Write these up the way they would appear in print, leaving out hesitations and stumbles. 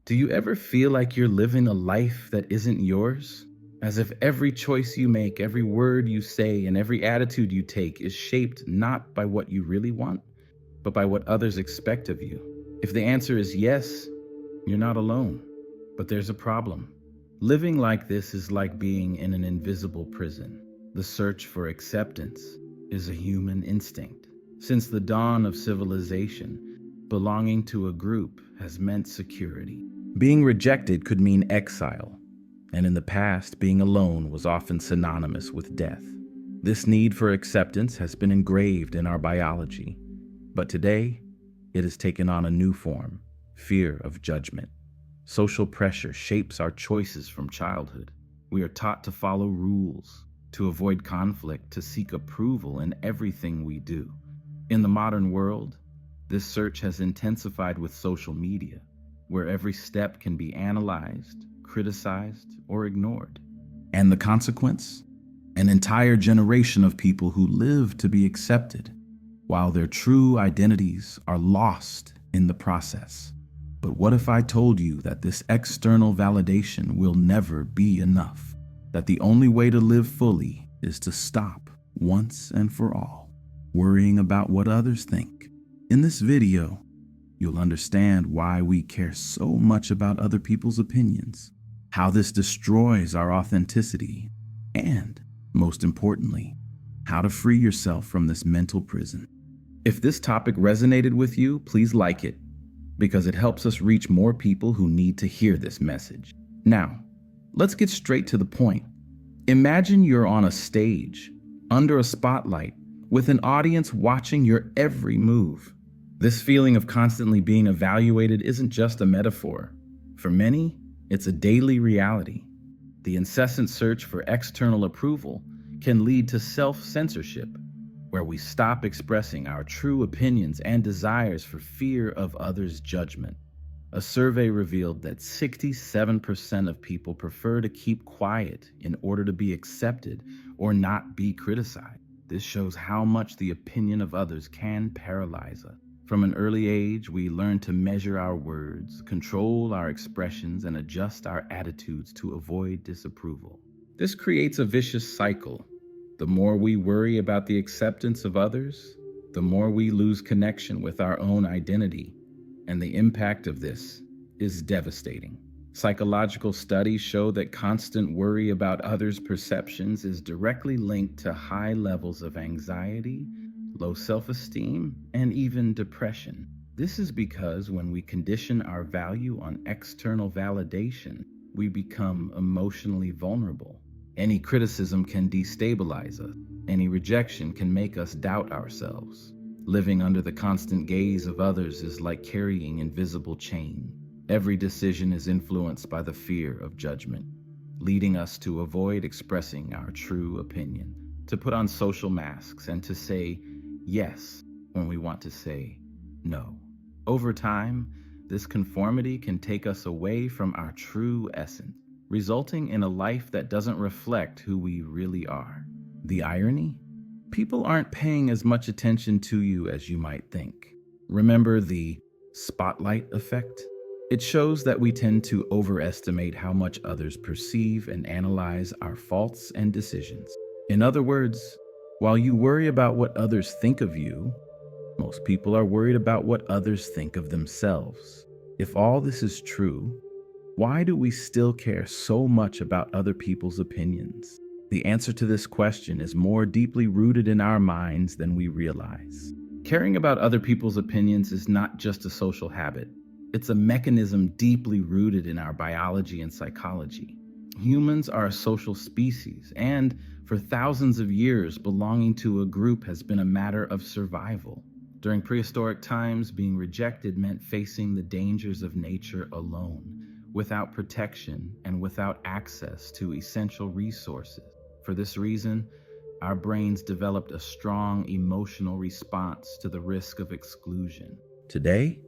Do you ever feel like you're living a life that isn't yours? As if every choice you make, every word you say, and every attitude you take is shaped not by what you really want, but by what others expect of you? If the answer is yes, you're not alone. But there's a problem. Living like this is like being in an invisible prison. The search for acceptance is a human instinct. Since the dawn of civilization, belonging to a group has meant security. Being rejected could mean exile, and in the past, being alone was often synonymous with death. This need for acceptance has been engraved in our biology, but today, it has taken on a new form: fear of judgment. Social pressure shapes our choices from childhood. We are taught to follow rules, to avoid conflict, to seek approval in everything we do. In the modern world, this search has intensified with social media, where every step can be analyzed, criticized, or ignored. And the consequence? An entire generation of people who live to be accepted, while their true identities are lost in the process. But what if I told you that this external validation will never be enough? That the only way to live fully is to stop once and for all worrying about what others think. In this video, you'll understand why we care so much about other people's opinions, how this destroys our authenticity, and, most importantly, how to free yourself from this mental prison. If this topic resonated with you, please like it, because it helps us reach more people who need to hear this message. Now, let's get straight to the point. Imagine you're on a stage, under a spotlight, with an audience watching your every move. This feeling of constantly being evaluated isn't just a metaphor. For many, it's a daily reality. The incessant search for external approval can lead to self-censorship, where we stop expressing our true opinions and desires for fear of others' judgment. A survey revealed that 67% of people prefer to keep quiet in order to be accepted or not be criticized. This shows how much the opinion of others can paralyze us. From an early age, we learn to measure our words, control our expressions, and adjust our attitudes to avoid disapproval. This creates a vicious cycle. The more we worry about the acceptance of others, the more we lose connection with our own identity, and the impact of this is devastating. Psychological studies show that constant worry about others' perceptions is directly linked to high levels of anxiety, low self-esteem, and even depression. This is because when we condition our value on external validation, we become emotionally vulnerable. Any criticism can destabilize us. Any rejection can make us doubt ourselves. Living under the constant gaze of others is like carrying invisible chain. Every decision is influenced by the fear of judgment, leading us to avoid expressing our true opinion, to put on social masks, and to say yes when we want to say no. Over time, this conformity can take us away from our true essence, resulting in a life that doesn't reflect who we really are. The irony? People aren't paying as much attention to you as you might think. Remember the spotlight effect? It shows that we tend to overestimate how much others perceive and analyze our faults and decisions. In other words, while you worry about what others think of you, most people are worried about what others think of themselves. If all this is true, why do we still care so much about other people's opinions? The answer to this question is more deeply rooted in our minds than we realize. Caring about other people's opinions is not just a social habit. It's a mechanism deeply rooted in our biology and psychology. Humans are a social species, and for thousands of years, belonging to a group has been a matter of survival. During prehistoric times, being rejected meant facing the dangers of nature alone, without protection and without access to essential resources. For this reason, our brains developed a strong emotional response to the risk of exclusion. Today,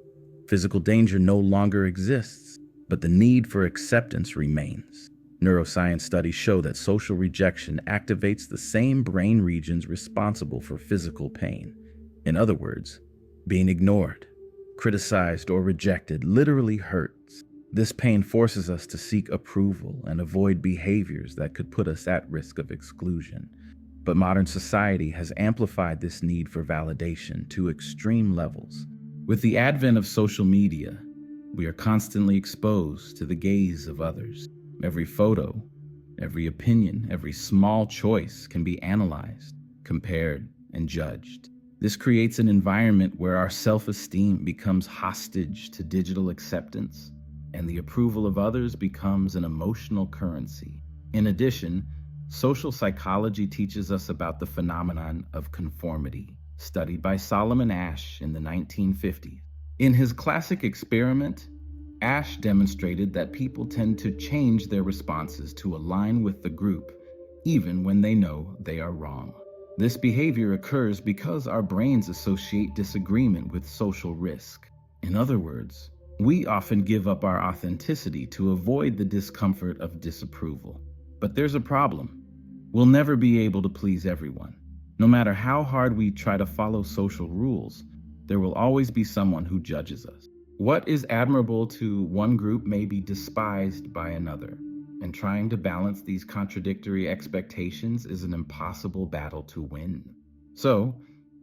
physical danger no longer exists, but the need for acceptance remains. Neuroscience studies show that social rejection activates the same brain regions responsible for physical pain. In other words, being ignored, criticized, or rejected literally hurts. This pain forces us to seek approval and avoid behaviors that could put us at risk of exclusion. But modern society has amplified this need for validation to extreme levels. With the advent of social media, we are constantly exposed to the gaze of others. Every photo, every opinion, every small choice can be analyzed, compared, and judged. This creates an environment where our self-esteem becomes hostage to digital acceptance, and the approval of others becomes an emotional currency. In addition, social psychology teaches us about the phenomenon of conformity, studied by Solomon Asch in the 1950s. In his classic experiment, Asch demonstrated that people tend to change their responses to align with the group, even when they know they are wrong. This behavior occurs because our brains associate disagreement with social risk. In other words, we often give up our authenticity to avoid the discomfort of disapproval. But there's a problem. We'll never be able to please everyone. No matter how hard we try to follow social rules, there will always be someone who judges us. What is admirable to one group may be despised by another, and trying to balance these contradictory expectations is an impossible battle to win. So,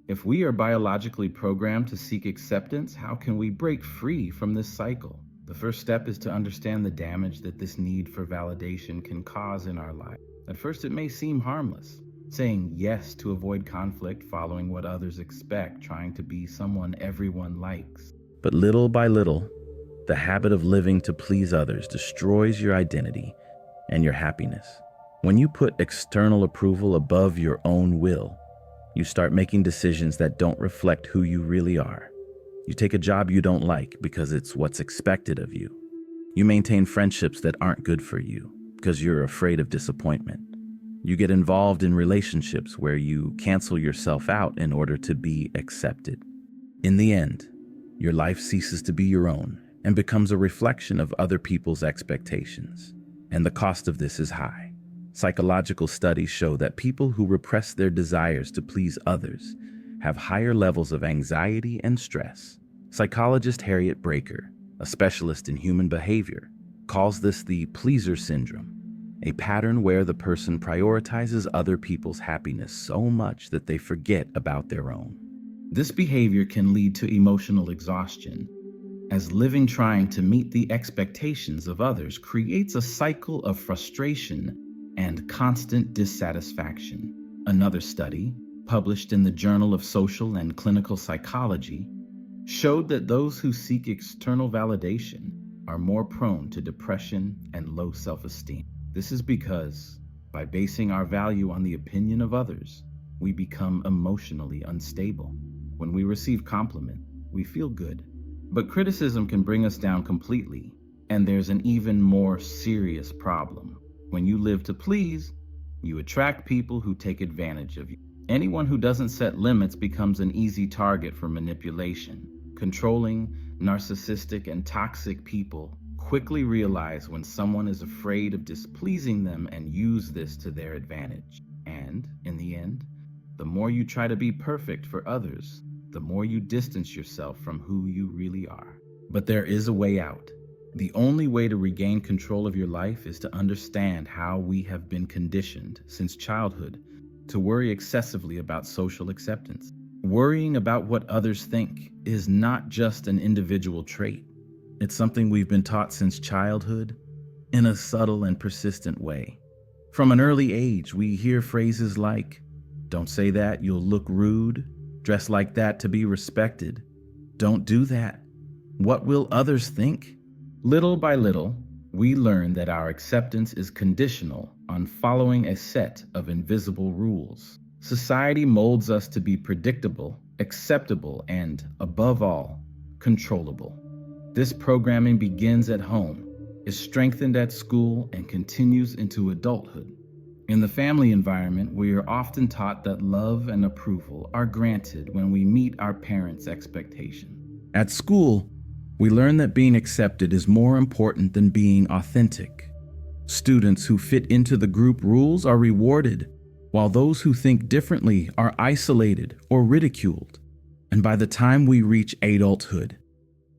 if we are biologically programmed to seek acceptance, how can we break free from this cycle? The first step is to understand the damage that this need for validation can cause in our life. At first, it may seem harmless, saying yes to avoid conflict, following what others expect, trying to be someone everyone likes. But little by little, the habit of living to please others destroys your identity and your happiness. When you put external approval above your own will, you start making decisions that don't reflect who you really are. You take a job you don't like because it's what's expected of you. You maintain friendships that aren't good for you because you're afraid of disappointment. You get involved in relationships where you cancel yourself out in order to be accepted. In the end, your life ceases to be your own and becomes a reflection of other people's expectations. And the cost of this is high. Psychological studies show that people who repress their desires to please others have higher levels of anxiety and stress. Psychologist Harriet Breaker, a specialist in human behavior, calls this the pleaser syndrome, a pattern where the person prioritizes other people's happiness so much that they forget about their own. This behavior can lead to emotional exhaustion, as living trying to meet the expectations of others creates a cycle of frustration and constant dissatisfaction. Another study, published in the Journal of Social and Clinical Psychology, showed that those who seek external validation are more prone to depression and low self-esteem. This is because, by basing our value on the opinion of others, we become emotionally unstable. When we receive compliment, we feel good. But criticism can bring us down completely, and there's an even more serious problem. When you live to please, you attract people who take advantage of you. Anyone who doesn't set limits becomes an easy target for manipulation. Controlling, narcissistic, and toxic people quickly realize when someone is afraid of displeasing them and use this to their advantage. And, in the end, the more you try to be perfect for others, the more you distance yourself from who you really are. But there is a way out. The only way to regain control of your life is to understand how we have been conditioned since childhood to worry excessively about social acceptance. Worrying about what others think is not just an individual trait. It's something we've been taught since childhood in a subtle and persistent way. From an early age, we hear phrases like, "Don't say that, you'll look rude," "Dress like that to be respected," "Don't do that," "What will others think?" Little by little, we learn that our acceptance is conditional on following a set of invisible rules. Society molds us to be predictable, acceptable, and, above all, controllable. This programming begins at home, is strengthened at school, and continues into adulthood. In the family environment, we are often taught that love and approval are granted when we meet our parents' expectations. At school, we learn that being accepted is more important than being authentic. Students who fit into the group rules are rewarded, while those who think differently are isolated or ridiculed. And by the time we reach adulthood,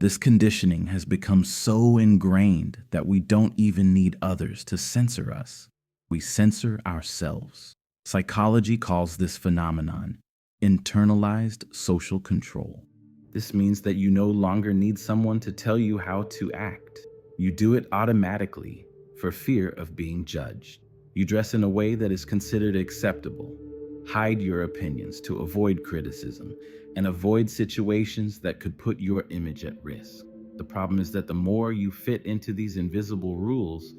This conditioning has become so ingrained that we don't even need others to censor us. We censor ourselves. Psychology calls this phenomenon internalized social control. This means that you no longer need someone to tell you how to act. You do it automatically for fear of being judged. You dress in a way that is considered acceptable, hide your opinions to avoid criticism, and avoid situations that could put your image at risk. The problem is that the more you fit into these invisible rules,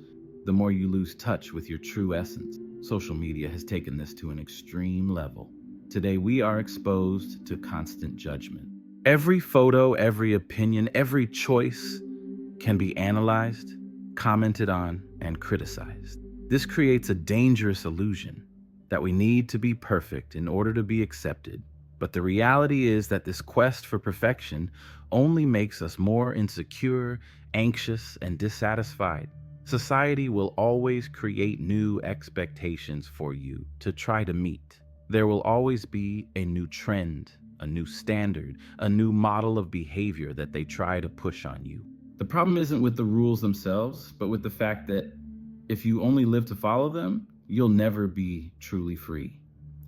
the more you lose touch with your true essence. Social media has taken this to an extreme level. Today, we are exposed to constant judgment. Every photo, every opinion, every choice can be analyzed, commented on, and criticized. This creates a dangerous illusion that we need to be perfect in order to be accepted. But the reality is that this quest for perfection only makes us more insecure, anxious, and dissatisfied. Society will always create new expectations for you to try to meet. There will always be a new trend, a new standard, a new model of behavior that they try to push on you. The problem isn't with the rules themselves, but with the fact that if you only live to follow them, you'll never be truly free.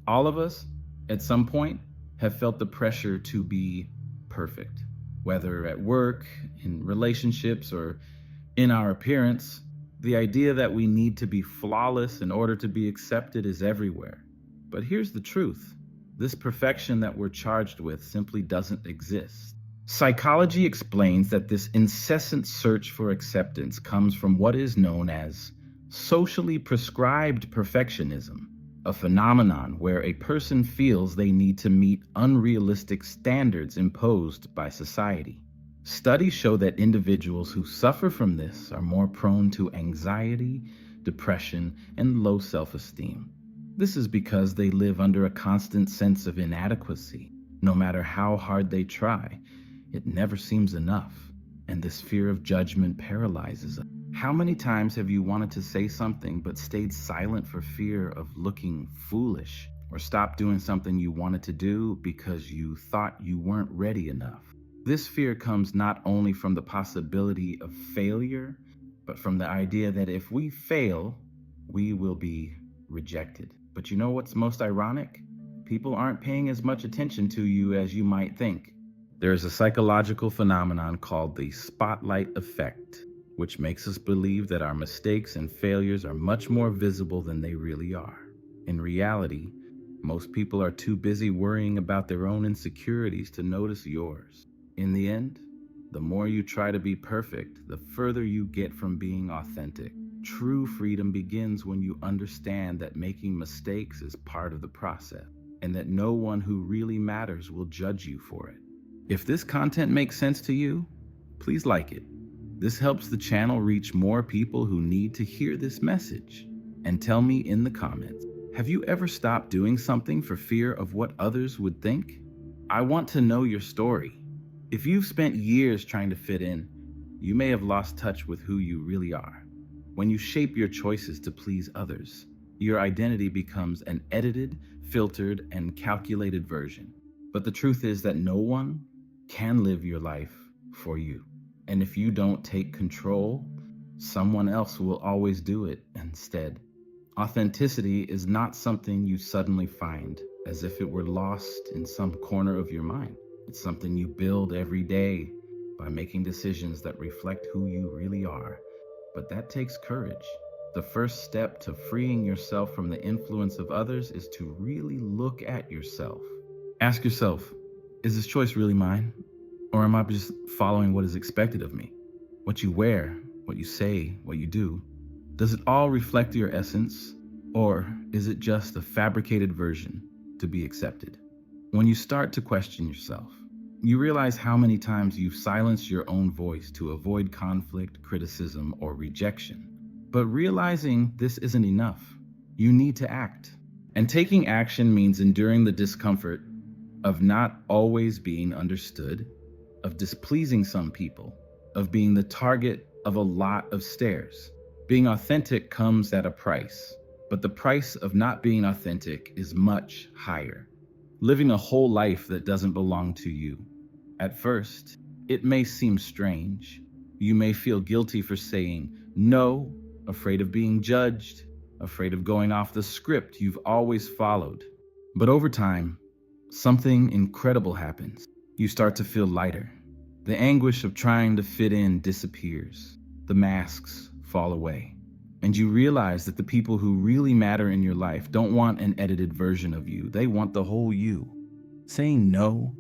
All of us, at some point, have felt the pressure to be perfect, whether at work, in relationships, or in our appearance. The idea that we need to be flawless in order to be accepted is everywhere. But here's the truth. This perfection that we're charged with simply doesn't exist. Psychology explains that this incessant search for acceptance comes from what is known as socially prescribed perfectionism, a phenomenon where a person feels they need to meet unrealistic standards imposed by society. Studies show that individuals who suffer from this are more prone to anxiety, depression, and low self-esteem. This is because they live under a constant sense of inadequacy. No matter how hard they try, it never seems enough, and this fear of judgment paralyzes us. How many times have you wanted to say something but stayed silent for fear of looking foolish, or stopped doing something you wanted to do because you thought you weren't ready enough? This fear comes not only from the possibility of failure, but from the idea that if we fail, we will be rejected. But you know what's most ironic? People aren't paying as much attention to you as you might think. There is a psychological phenomenon called the spotlight effect, which makes us believe that our mistakes and failures are much more visible than they really are. In reality, most people are too busy worrying about their own insecurities to notice yours. In the end, the more you try to be perfect, the further you get from being authentic. True freedom begins when you understand that making mistakes is part of the process, and that no one who really matters will judge you for it. If this content makes sense to you, please like it. This helps the channel reach more people who need to hear this message. And tell me in the comments, have you ever stopped doing something for fear of what others would think? I want to know your story. If you've spent years trying to fit in, you may have lost touch with who you really are. When you shape your choices to please others, your identity becomes an edited, filtered, and calculated version. But the truth is that no one can live your life for you. And if you don't take control, someone else will always do it instead. Authenticity is not something you suddenly find as if it were lost in some corner of your mind. It's something you build every day by making decisions that reflect who you really are. But that takes courage. The first step to freeing yourself from the influence of others is to really look at yourself. Ask yourself, is this choice really mine? Or am I just following what is expected of me? What you wear, what you say, what you do, does it all reflect your essence? Or is it just a fabricated version to be accepted? When you start to question yourself, you realize how many times you've silenced your own voice to avoid conflict, criticism, or rejection. But realizing this isn't enough, you need to act. And taking action means enduring the discomfort of not always being understood, of displeasing some people, of being the target of a lot of stares. Being authentic comes at a price, but the price of not being authentic is much higher. Living a whole life that doesn't belong to you. At first, It may seem strange. You may feel guilty for saying no, afraid of being judged, afraid of going off the script you've always followed. But over time, something incredible happens. You start to feel lighter. The anguish of trying to fit in disappears. The masks fall away. And you realize that the people who really matter in your life don't want an edited version of you. They want the whole you. Saying no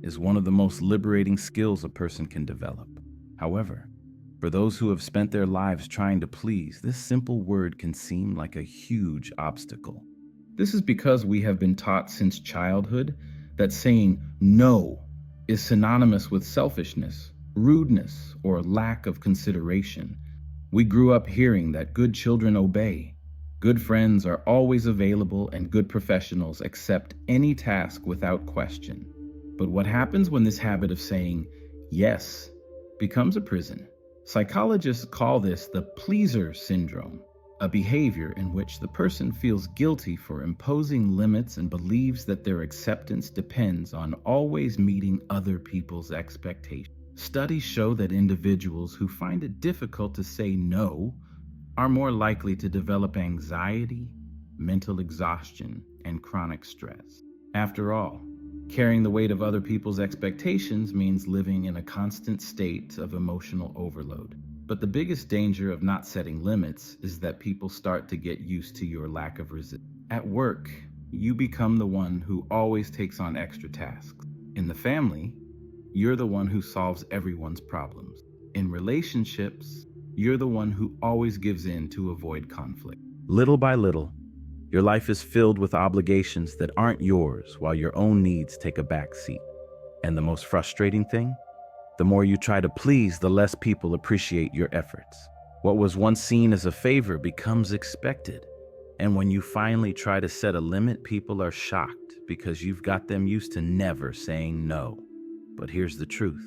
is one of the most liberating skills a person can develop. However, for those who have spent their lives trying to please, this simple word can seem like a huge obstacle. This is because we have been taught since childhood that saying no is synonymous with selfishness, rudeness, or lack of consideration. We grew up hearing that good children obey, good friends are always available, and good professionals accept any task without question. But what happens when this habit of saying yes becomes a prison? Psychologists call this the pleaser syndrome, a behavior in which the person feels guilty for imposing limits and believes that their acceptance depends on always meeting other people's expectations. Studies show that individuals who find it difficult to say no are more likely to develop anxiety, mental exhaustion, and chronic stress. After all, carrying the weight of other people's expectations means living in a constant state of emotional overload. But the biggest danger of not setting limits is that people start to get used to your lack of resistance. At work, you become the one who always takes on extra tasks. In the family, you're the one who solves everyone's problems. In relationships, you're the one who always gives in to avoid conflict. Little by little, your life is filled with obligations that aren't yours while your own needs take a back seat. And the most frustrating thing? The more you try to please, the less people appreciate your efforts. What was once seen as a favor becomes expected. And when you finally try to set a limit, people are shocked because you've got them used to never saying no. But here's the truth.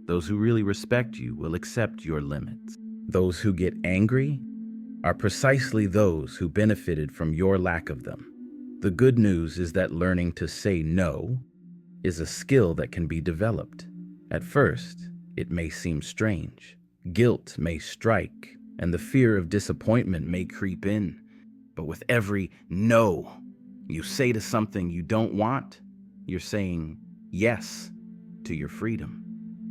Those who really respect you will accept your limits. Those who get angry are precisely those who benefited from your lack of them. The good news is that learning to say no is a skill that can be developed. At first, it may seem strange. Guilt may strike, and the fear of disappointment may creep in. But with every no you say to something you don't want, you're saying yes to your freedom.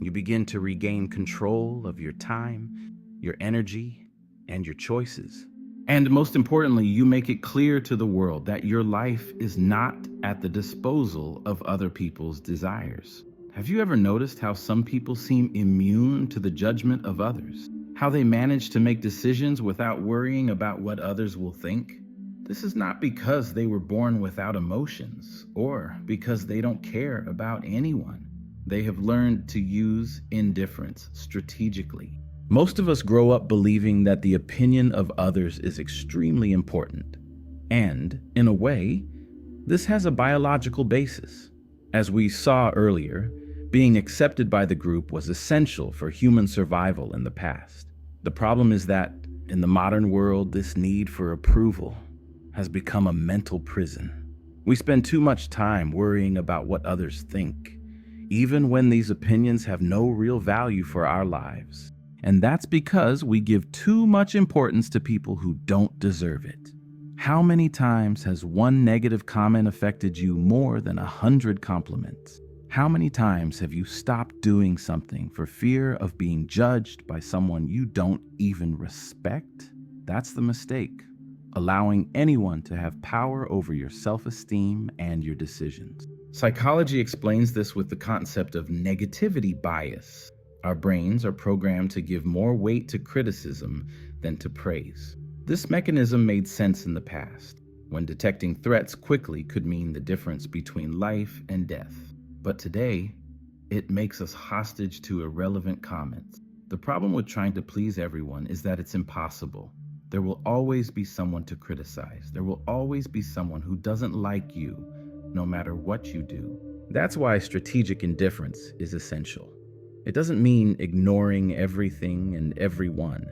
You begin to regain control of your time, your energy, and your choices. And most importantly, you make it clear to the world that your life is not at the disposal of other people's desires. Have you ever noticed how some people seem immune to the judgment of others? How they manage to make decisions without worrying about what others will think? This is not because they were born without emotions or because they don't care about anyone. They have learned to use indifference strategically. Most of us grow up believing that the opinion of others is extremely important. And, in a way, this has a biological basis. As we saw earlier, being accepted by the group was essential for human survival in the past. The problem is that, in the modern world, this need for approval has become a mental prison. We spend too much time worrying about what others think, even when these opinions have no real value for our lives. And that's because we give too much importance to people who don't deserve it. How many times has one negative comment affected you more than 100 compliments? How many times have you stopped doing something for fear of being judged by someone you don't even respect? That's the mistake, allowing anyone to have power over your self-esteem and your decisions. Psychology explains this with the concept of negativity bias. Our brains are programmed to give more weight to criticism than to praise. This mechanism made sense in the past, when detecting threats quickly could mean the difference between life and death. But today, it makes us hostage to irrelevant comments. The problem with trying to please everyone is that it's impossible. There will always be someone to criticize. There will always be someone who doesn't like you, no matter what you do. That's why strategic indifference is essential. It doesn't mean ignoring everything and everyone,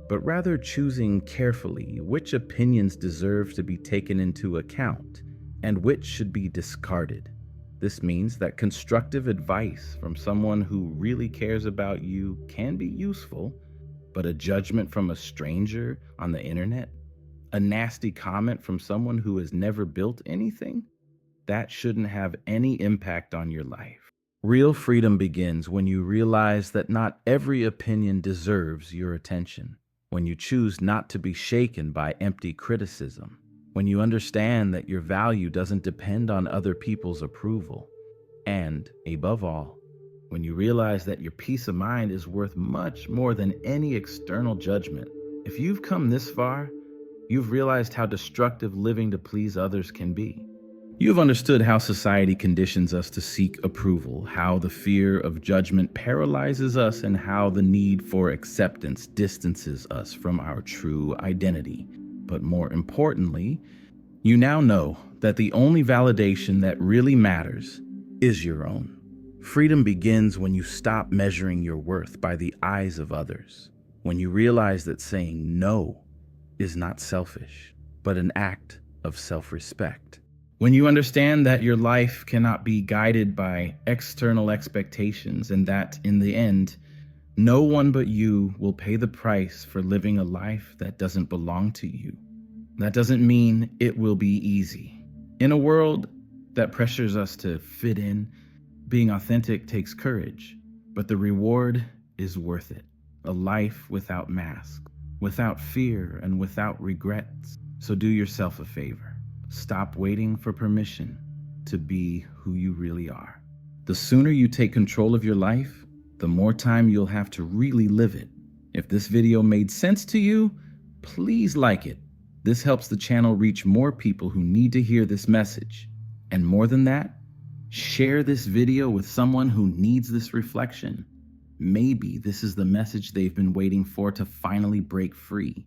but rather choosing carefully which opinions deserve to be taken into account and which should be discarded. This means that constructive advice from someone who really cares about you can be useful, but a judgment from a stranger on the internet, a nasty comment from someone who has never built anything, that shouldn't have any impact on your life. Real freedom begins when you realize that not every opinion deserves your attention, when you choose not to be shaken by empty criticism, when you understand that your value doesn't depend on other people's approval, and, above all, when you realize that your peace of mind is worth much more than any external judgment. If you've come this far, you've realized how destructive living to please others can be. You've understood how society conditions us to seek approval, how the fear of judgment paralyzes us, and how the need for acceptance distances us from our true identity. But more importantly, you now know that the only validation that really matters is your own. Freedom begins when you stop measuring your worth by the eyes of others, when you realize that saying no is not selfish, but an act of self-respect. When you understand that your life cannot be guided by external expectations and that, in the end, no one but you will pay the price for living a life that doesn't belong to you. That doesn't mean it will be easy. In a world that pressures us to fit in, being authentic takes courage, but the reward is worth it. A life without masks, without fear, and without regrets. So do yourself a favor. Stop waiting for permission to be who you really are. The sooner you take control of your life, the more time you'll have to really live it. If this video made sense to you, please like it. This helps the channel reach more people who need to hear this message. And more than that, share this video with someone who needs this reflection. Maybe this is the message they've been waiting for to finally break free.